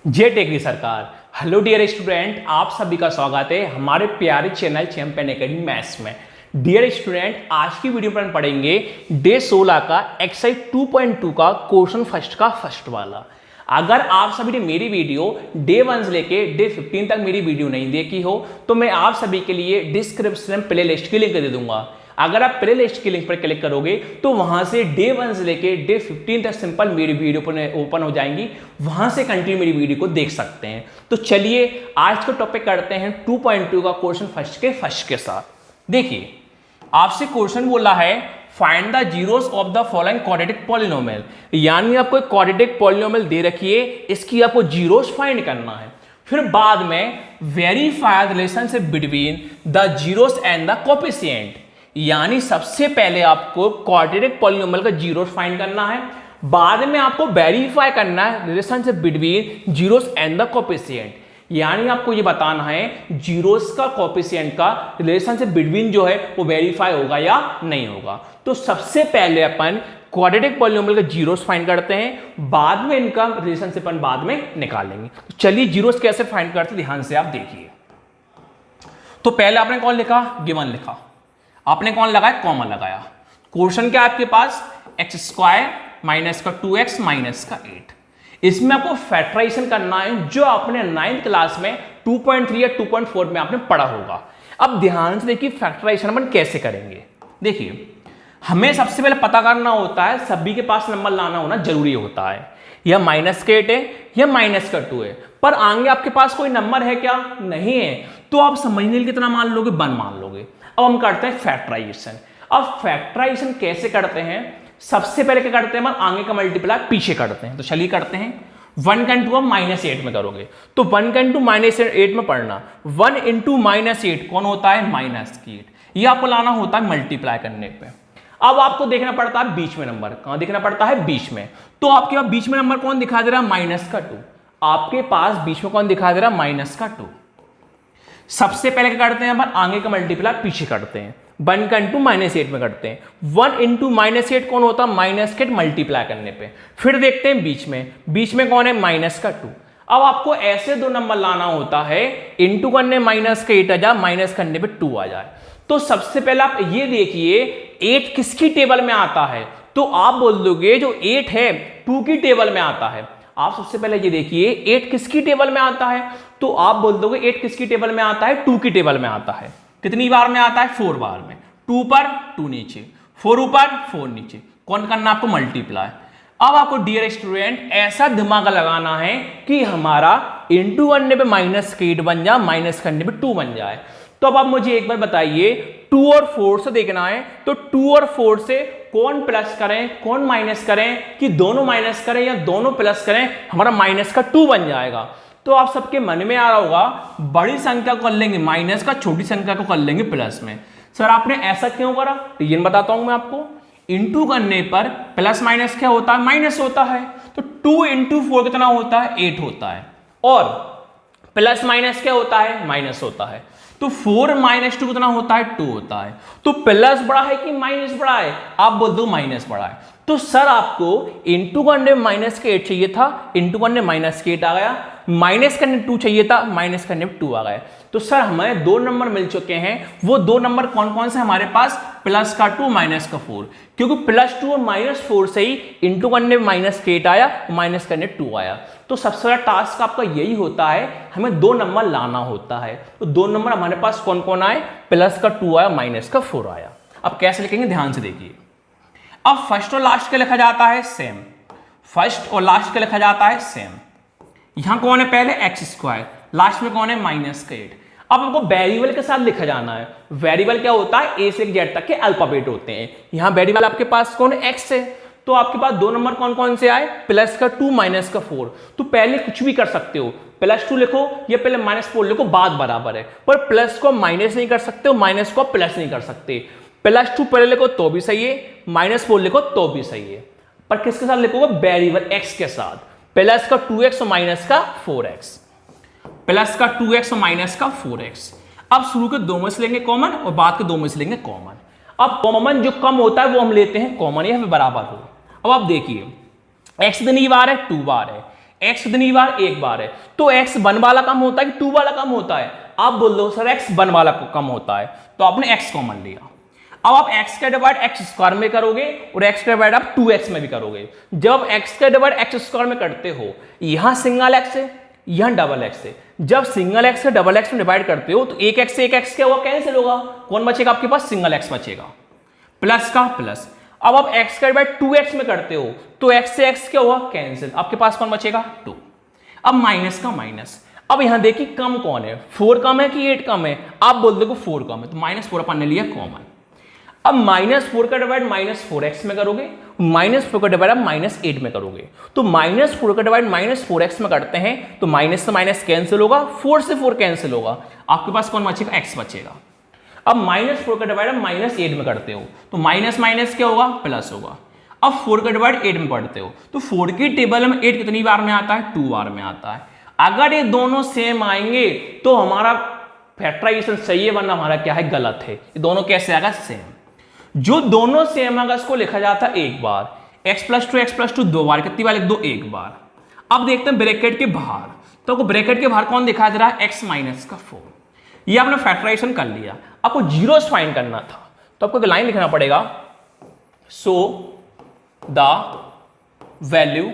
जय टेकरी सरकार। Hello dear student, आप सभी का स्वागत है हमारे प्यारे चैनल चैंपियन एकेडमी मैथ्स में। डियर स्टूडेंट, आज की वीडियो पर हम पढ़ेंगे डे 16 का एक्सरसाइज 2.2 का क्वेश्चन फर्स्ट का फर्स्ट वाला। अगर आप सभी ने मेरी वीडियो डे 1 से लेके डे 15 तक मेरी वीडियो नहीं देखी हो तो मैं आप सभी के लिए डिस्क्रिप्शन में प्ले लिस्ट की लिंक दे दूंगा। अगर आप प्ले लिस्ट की लिंक पर क्लिक करोगे तो वहां से डे 1 से लेके डे 15 तक सिंपल मेरी वीडियो ओपन हो जाएंगी, वहां से कंटिन्यू मेरी वीडियो को देख सकते हैं। तो चलिए आज का टॉपिक करते हैं 2.2 का क्वेश्चन फर्स्ट के साथ। देखिए, आपसे क्वेश्चन बोला है find the zeros of the following quadratic polynomial, यानी आपको एक क्वाड्रेटिक पॉलिनोमियल दे रखी है, इसकी आपको जीरोस फाइंड करना है। फिर बाद में verify the relationship between the zeros and the coefficient, यानी सबसे पहले आपको क्वाड्रेटिक पॉलिनोमियल का जीरोस फाइंड करना है, बाद में आपको वेरीफाई करना है relationship between zeros and the coefficient, यानी आपको ये बताना है जीरोस का कोएफिशिएंट का रिलेशनशिप बिटवीन जो है वो वेरीफाई होगा या नहीं होगा। तो सबसे पहले अपन क्वाड्रेटिक पॉलिनोमियल का जीरोस फाइंड करते हैं, बाद में इनका रिलेशनशिप अपन बाद में निकालेंगे। तो चलिए जीरोस कैसे फाइंड करते हैं, ध्यान से आप देखिए। तो पहले आपने कौन लिखा, गिवन लिखा, आपने कौन लगाया, कॉमन लगाया। क्वेश्चन क्या आपके पास, एक्स स्क्वायर माइनस का 2x माइनस का 8। इसमें आपको फैक्टराइजेशन करना है जो आपने 9th क्लास में 2.3 या 2.4 में आपने पढ़ा होगा। अब ध्यान से देखिए फैक्टराइजेशन अपन कैसे करेंगे। देखिए, हमें सबसे पहले पता करना होता है, सभी के पास नंबर लाना होना जरूरी होता है, या माइनस का 8 है या माइनस का 2 है, पर आगे आपके पास कोई नंबर है क्या, नहीं है, तो आप समझने के लिए कितना मान लोगे, 1 मान लोगे। अब हम करते हैं फैक्टराइजेशन। अब फैक्टराइजेशन कैसे करते हैं, सबसे पहले क्या करते हैं, हम आगे का मल्टीप्लाई पीछे करते हैं। तो चलिए करते हैं। 1 का इंटू आप -8 में करोगे तो 1 का इंटू -8 में पढ़ना, 1 इंटू -8 कौन होता है, -8। ये आपको लाना होता है मल्टीप्लाई करने पे। अब आपको देखना पड़ता है बीच में नंबर, कहां देखना पड़ता है, बीच में। तो आपके पास बीच में नंबर कौन दिखा दे रहा है, -2। आपके पास बीच में कौन दिखा दे रहा है, -2। सबसे पहले क्या करते हैं, अपन आगे का मल्टीप्लाई पीछे करते हैं, 1 का इंटू -8 में करते हैं। 1 इंटू -8 कौन होता है, -8 मल्टीप्लाई करने पे। फिर देखते हैं बीच में कौन है, -2। अब आपको ऐसे दो नंबर लाना होता है, इंटू करने -8 आ जाए, माइनस करने पे 2 आ जाए। तो सबसे पहले आप ये देखिए 8 किसकी टेबल में आता है, तो आप बोल दोगे जो 8 है 2 की टेबल में आता है। आप सबसे पहले ये देखिए 8 किसकी टेबल में आता है, तो आप बोल दोगे 8 किसकी टेबल में आता है, 2 की टेबल में आता है। कितनी बार में आता है, 4 बार में। 2 पर 2 नीचे, 4 ऊपर 4 नीचे, कौन करना आपको, मल्टीप्लाई। अब आपको डियर स्टूडेंट ऐसा दिमाग लगाना है कि हमारा इंटू करने पे -8 बन जाए, माइनस करने पे 2 बन जाए। तो अब आप मुझे एक बार बताइए, 2 और 4 से देखना है, तो 2 और 4 से कौन प्लस करें कौन माइनस करें, कि दोनों माइनस करें या दोनों प्लस करें, हमारा -2 बन जाएगा। तो आप सबके मन में आ रहा होगा, बड़ी संख्या को कर लेंगे माइनस का, छोटी संख्या को कर लेंगे प्लस में। सर आपने ऐसा क्यों करा, तो ये बताता हूं मैं आपको। इंटू करने पर प्लस माइनस क्या होता है, माइनस होता है। तो 2 इंटू 4 कितना होता है, 8 होता है, और प्लस माइनस क्या होता है, माइनस होता है। तो 4 - 2 कितना होता है, 2 होता है। तो प्लस बड़ा है कि माइनस बड़ा है, आप बोल दो माइनस बड़ा है। तो सर आपको इंटू करने -8 चाहिए था, इंटू करने -8 आ गया, माइनस करने 2 चाहिए था, माइनस करने 2 आ गया। तो सर हमें 2 नंबर मिल चुके हैं। वो 2 नंबर कौन कौन से हमारे पास, +2 -4, क्योंकि +2 और -4 से ही इंटू करने -8 आया, माइनस करने 2 आया। तो सबसे बड़ा टास्क आपका यही होता है, हमें 2 नंबर लाना होता है। तो 2 नंबर हमारे पास कौन कौन आए, +2 आया, -4 आया। अब कैसे लिखेंगे, ध्यान से देखिए। अब फर्स्ट और लास्ट का लिखा जाता है सेम, फर्स्ट और लास्ट का लिखा जाता है सेम। यहां कौन है, पहले x², लास्ट में कौन है, -8। अब आपको वेरिएबल के साथ लिखा जाना है। वेरिएबल क्या होता है, A से Z तक के अल्फाबेट होते हैं। यहां वेरिएबल आपके पास कौन है, x है। तो आपके पास 2 नंबर कौन कौन से आए, +2 -4। तो पहले कुछ भी कर सकते हो, +2 लिखो या पहले -4 लिखो, बात बराबर है। पर प्लस को माइनस नहीं कर सकते हो, माइनस को प्लस नहीं कर सकते। +2 पहले लिखो तो भी सही है, -4 लिखो तो भी सही है, पर किसके साथ लिखोगे, वेरिएबल x के साथ। +2x और -4x, +2x और -4x। अब शुरू के 2 में से लेंगे कॉमन और बाद के 2 में से लेंगे कॉमन। अब कॉमन जो कम होता है वो हम लेते हैं कॉमन, या फिर बराबर हो। अब आप देखिए x कितनी बार है, 2 बार है, x कितनी बार, एक बार है, तो x 1 वाला कम होता है कि 2 वाला कम होता है? आप बोल दो सर x 1 वाला कम होता है, तो आपने x कॉमन लिया। अब आप x का डिवाइड x स्क्वायर में करोगे और x का डिवाइड आप 2x में भी करोगे। जब x का डिवाइड x स्क्वायर में करते हो, यहां सिंगल x है, यहां डबल x है, जब सिंगल x का डबल x में डिवाइड करते हो तो एक x से एक x क्या होगा, कैंसिल होगा, कौन बचेगा आपके पास, सिंगल x बचेगा, प्लस का प्लस। अब आप x का डिवाइड 2x में करते हो तो x से x क्या हुआ, कैंसिल, आपके पास कौन बचेगा, 2। अब माइनस का माइनस, अब यहां देखिए कम कौन है, 4 कम है कि 8 कम है, आप बोल दो 4 कम है, तो -4 अपन ने लिया कॉमन। अब -4 का डिवाइड -4x में करोगे, -4 का डिवाइड आप -8 में करोगे, तो -4 का डिवाइड -4x में करते हैं तो माइनस से माइनस कैंसिल होगा, 4 से 4 कैंसिल होगा, आपके पास कौन बचेगा, x बचेगा। अब -4 का डिवाइड आप -8 में करते हो तो माइनस माइनस क्या होगा, प्लस होगा। अब 4 का डिवाइड 8 में पढ़ते हो तो 4 की टेबल में 8 कितनी बार में आता है, 2 बार में आता है। अगर ये दोनों सेम आएंगे तो हमारा फैक्टराइजेशन सही है, वरना हमारा क्या है, गलत है। ये दोनों कैसे आएगा, सेम। जो दोनों सेम आएगा इसको लिखा जाता है एक बार, x + 2 2 बार, कितनी बार लिख दो, एक बार। अब देखते हैं ब्रैकेट के बाहर, तो आपको ब्रैकेट के बाहर कौन दिखाई दे रहा है, x - 4। ये आपने फैक्टराइजेशन कर लिया, आपको जीरोस फाइंड करना था, तो आपको एक लाइन लिखना पड़ेगा, so the value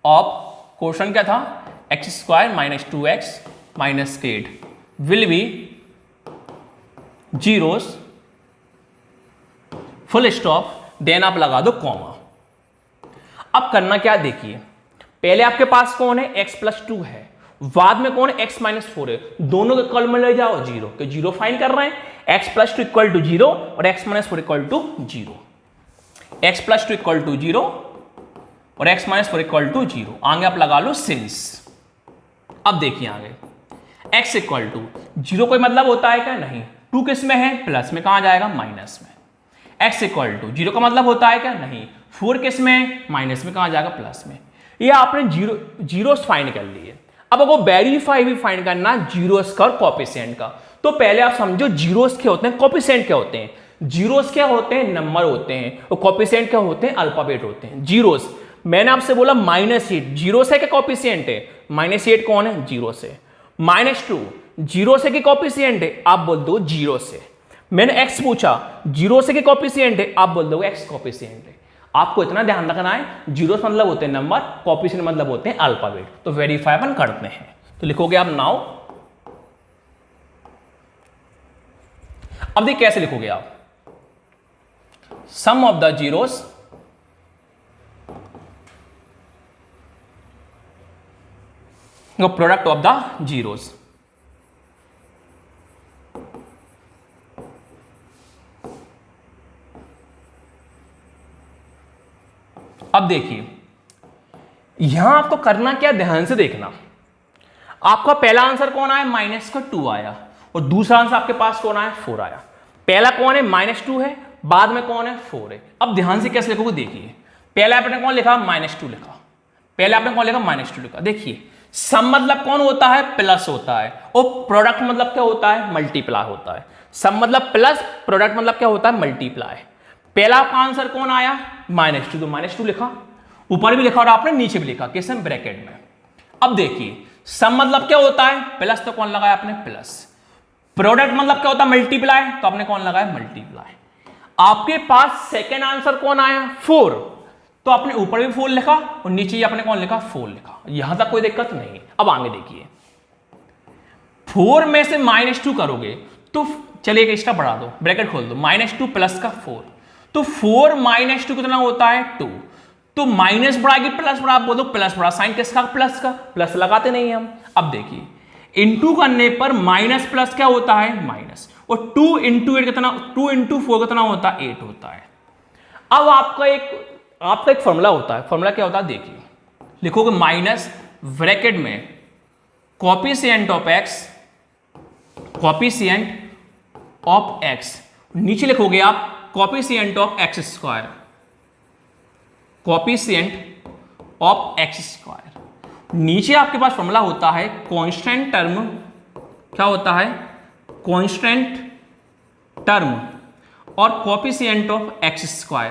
of question क्या था, x² - 2x - 8 will be zeros, full stop, then आप लगा दो कॉमा। अब करना क्या, देखिए पहले आपके पास कौन है, x + 2 है, बाद में कौन है, x - 4 है, दोनों के कॉलम में ले जाओ जीरो, कि जीरो फाइंड कर रहे हैं, x + 2 = 0 और x - 4 = 0, x + 2 = 0 और x - 4 = 0। आगे आप लगा लो सिंस। अब देखिए आगे, x = 0 कोई मतलब होता है क्या, नहीं, 2 किस में है, प्लस में, कहां जाएगा, माइनस में। x = 0 का मतलब होता है क्या, नहीं, 4 किस में, माइनस में, कहां जाएगा, प्लस में। ये आपने जीरोस फाइंड कर लिए। अब आपको वेरीफाई भी फाइंड करना जीरोस का और कोएफिशिएंट का, तो पहले आप समझो जीरोस क्या होते हैं, कोएफिशिएंट क्या होते हैं। जीरोस क्या होते हैं, नंबर होते हैं, और कोएफिशिएंट क्या होते हैं, अल्फाबेट होते हैं। जीरोस मैंने आपसे बोला -8 जीरोस है क्या, कोएफिशिएंट है, -8 कौन है, जीरोस है। -2 जीरोस है कि कोएफिशिएंट है, आप बोल दो जीरोस है। मैंने x पूछा, जीरो से के कोएफिशिएंट है, आप बोल दोगे x कोएफिशिएंट है। आपको इतना ध्यान रखना है, जीरो मतलब होते हैं नंबर, कोएफिशिएंट मतलब होते हैं अल्फाबेट। तो वेरीफाई अपन करते हैं, तो लिखोगे आप नाउ। अब देखिए कैसे लिखोगे आप, sum of the zeros product of the zeros. अब देखिए यहां आपको करना क्या, ध्यान से देखना। आपका पहला आंसर कौन आया, -2 आया, और दूसरा आंसर आपके पास कौन आया, 4 आया। पहला कौन है, -2 है, बाद में कौन है, 4 है। अब ध्यान से कैसे लिखोगे, देखिए पहले आपने कौन लिखा, -2 लिखा, पहले आपने कौन लिखा, -2 लिखा। देखिए सम मतलब कौन होता है, प्लस होता है, और प्रोडक्ट मतलब क्या होता है, मल्टीप्लाई होता है। सम मतलब प्लस, प्रोडक्ट मतलब क्या होता है, मल्टीप्लाई। पहला आपका आंसर कौन आया, -2, तो -2 लिखा, ऊपर भी लिखा और आपने नीचे भी लिखा, किस ब्रैकेट में। अब देखिए सम मतलब क्या होता है, प्लस, तो कौन लगाया आपने, प्लस। प्रोडक्ट मतलब क्या होता है, मल्टीप्लाई, तो आपने कौन लगाया, मल्टीप्लाई। आपके पास सेकेंड आंसर कौन आया, 4, तो आपने ऊपर भी 4 लिखा और नीचे ही आपने कौन लिखा, 4 लिखा। यहां तक कोई दिक्कत नहीं। अब आगे देखिए, 4 में से -2 करोगे तो चलिए एक एक्स्ट्रा बढ़ा दो, ब्रैकेट खोल दो, -2 प्लस का 4, तो 4 - 2 कितना होता है, 2। तो माइनस बढ़ा कि प्लस बढ़ा, आप बोलो प्लस बढ़ा, साइन किसका, प्लस का, प्लस लगाते नहीं हम। अब देखिए इंटू करने पर माइनस प्लस क्या होता है, माइनस, और 2 × 8 कितना, 2 × 4 कितना होता है, 8 होता है। अब आपका एक फॉर्मूला होता है, फॉर्मूला क्या होता है, देखिए लिखोगे माइनस ब्रैकेट में कोएफिशिएंट ऑफ x, नीचे लिखोगे आप coefficient of x², coefficient of x²। नीचे आपके पास फॉर्मूला होता है कांस्टेंट टर्म, क्या होता है, कांस्टेंट टर्म और कोएफिशिएंट ऑफ x²।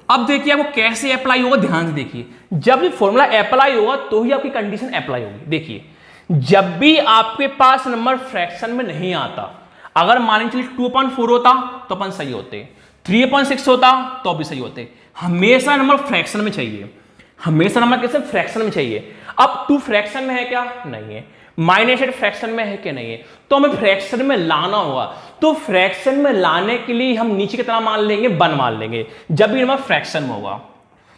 अब देखिए आपको कैसे अप्लाई होगा, ध्यान से देखिए। जब ये फॉर्मूला अप्लाई होगा तो ही आपकी कंडीशन अप्लाई होगी। देखिए जब भी आपके पास नंबर फ्रैक्शन में नहीं आता, अगर मान चलिए 2/4 होता तो अपन सही होते, 3/6 होता तो भी सही होते। हमेशा नंबर फ्रैक्शन में चाहिए, हमेशा नंबर कैसे फ्रैक्शन में चाहिए। अब 2 फ्रैक्शन में है क्या? नहीं है। -8 फ्रैक्शन में है कि नहीं है? तो हमें फ्रैक्शन में लाना होगा। तो फ्रैक्शन में लाने के लिए हम नीचे कितना मान लेंगे? 1 मान लेंगे। जब भी नंबर फ्रैक्शन में होगा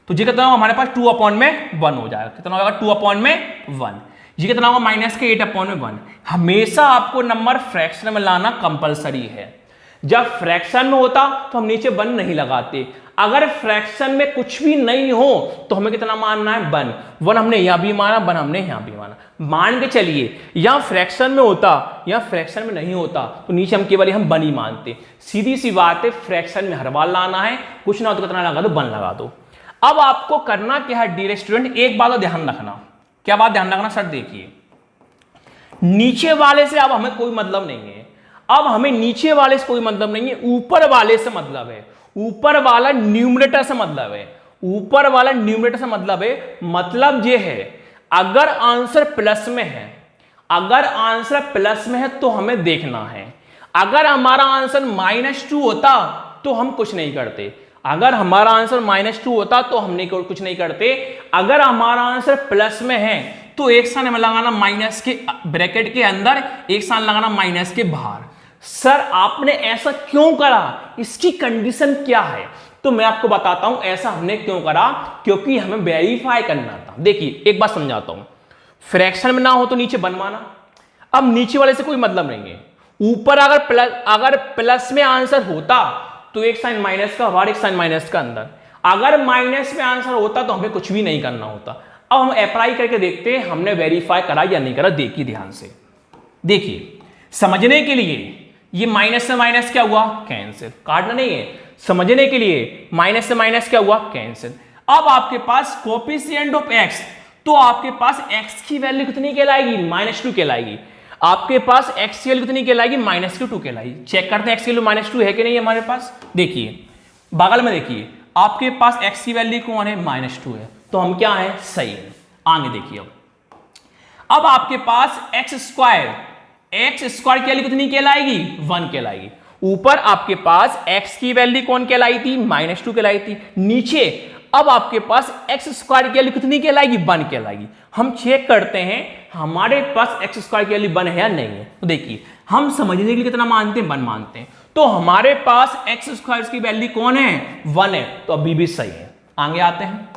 तो ये कितना होगा हमारे पास 2/1 हो जाएगा। कितना होगा? 2/1। ये कितना होगा? -8/1। हमेशा आपको नंबर फ्रैक्शन में लाना कंपलसरी है। जब फ्रैक्शन में होता तो हम नीचे 1 नहीं लगाते। अगर फ्रैक्शन में कुछ भी नहीं हो तो हमें कितना मानना है? 1 हमने यहां भी माना, 1 हमने यहां भी माना। मान के चलिए यहां फ्रैक्शन में होता या फ्रैक्शन में नहीं होता तो नीचे हम केवल हम 1 ही मानते। सीधी सी बात है, फ्रैक्शन में हर बार लाना है, कुछ ना हो तो कितना लगा दो? 1 लगा दो। अब आपको करना क्या है डियर स्टूडेंट, एक बात का ध्यान रखना। क्या बात ध्यान रखना सर? देखिए नीचे वाले से अब हमें कोई मतलब नहीं है। अब हमें नीचे वाले से कोई मतलब नहीं है, ऊपर वाले से मतलब है। ऊपर वाला न्यूमरेटर से मतलब है। ऊपर वाला न्यूमरेटर से मतलब है। मतलब ये है अगर आंसर प्लस में है, अगर आंसर प्लस में है तो हमें देखना है। अगर हमारा आंसर -2 होता तो हम कुछ नहीं करते। अगर हमारा आंसर -2 होता तो हम कुछ नहीं करते। अगर हमारा आंसर प्लस में है तो एक साइन हमें लगाना माइनस के ब्रैकेट के अंदर, एक साइन लगाना माइनस के बाहर। सर आपने ऐसा क्यों करा? इसकी कंडीशन क्या है? तो मैं आपको बताता हूं ऐसा हमने क्यों करा, क्योंकि हमें वेरीफाई करना था। देखिए एक बात समझाता हूं, फ्रैक्शन में ना हो तो नीचे 1 माना। अब नीचे वाले से कोई मतलब नहीं है। ऊपर अगर प्लस में आंसर होता तो एक साइन माइनस का बाहर, एक साइन माइनस का अंदर। अगर माइनस में आंसर होता तो हमें कुछ भी नहीं करना होता। अब हम अप्लाई करके देखते हैं हमने वेरीफाई करा या नहीं करा। देखिए ध्यान से, देखिए समझने के लिए ये माइनस से माइनस क्या हुआ? कैंसिल। काटना नहीं है, समझने के लिए माइनस से माइनस क्या हुआ? कैंसिल। अब आपके पास कोएफिशिएंट ऑफ x, तो आपके पास x की वैल्यू कितनी कहलाएगी? -2 कहलाएगी। आपके पास x की वैल्यू कितनी कहलाएगी? -2 कहलाएगी। चेक करते हैं x की वैल्यू -2 है कि नहीं हमारे पास। देखिए बगल में देखिए आपके पास x की वैल्यू कौन है? -2 है, तो हम क्या है? सही है। आगे देखिए अब आपके पास x² की वैल्यू कितनी कहलाएगी? 1 कहलाएगी। ऊपर आपके पास x की वैल्यू कौन कहलाई थी? -2 कहलाई थी। नीचे अब आपके पास x² की वैल्यू कितनी कहलाएगी? 1 कहलाएगी। हम चेक करते हैं हमारे पास x² की वैल्यू 1 है या नहीं है। तो देखिए हम समझने के लिए कितना मानते हैं? 1 मानते हैं। तो हमारे पास x² की वैल्यू कौन है? 1 है, तो अभी भी सही है। आगे आते हैं,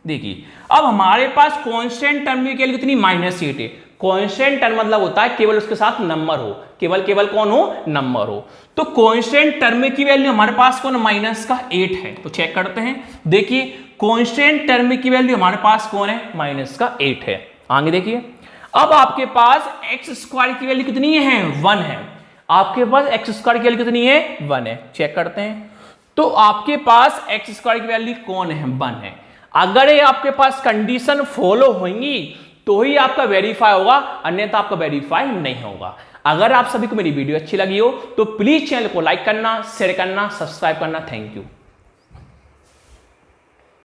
देखिए अब हमारे पास कांस्टेंट टर्म की वैल्यू कितनी? -8 है। कांस्टेंट टर्म मतलब होता है केवल उसके साथ नंबर हो, केवल कौन हो? नंबर हो। तो कांस्टेंट टर्म की वैल्यू हमारे पास कौन? -8 है। तो चेक करते हैं, देखिए कांस्टेंट टर्म की वैल्यू हमारे पास कौन है? -8 है। आगे देखिए अब आपके पास x² की वैल्यू कितनी है? 1 है। आपके पास x² की वैल्यू कितनी है? 1 है। चेक करते हैं, तो आपके पास x² की वैल्यू कौन है? 1 है। अगर ये आपके पास कंडीशन फॉलो होंगी तो ही आपका वेरीफाई होगा, अन्यथा आपका वेरीफाई नहीं होगा। अगर आप सभी को मेरी वीडियो अच्छी लगी हो तो प्लीज चैनल को लाइक करना, शेयर करना, सब्सक्राइब करना। Thank you.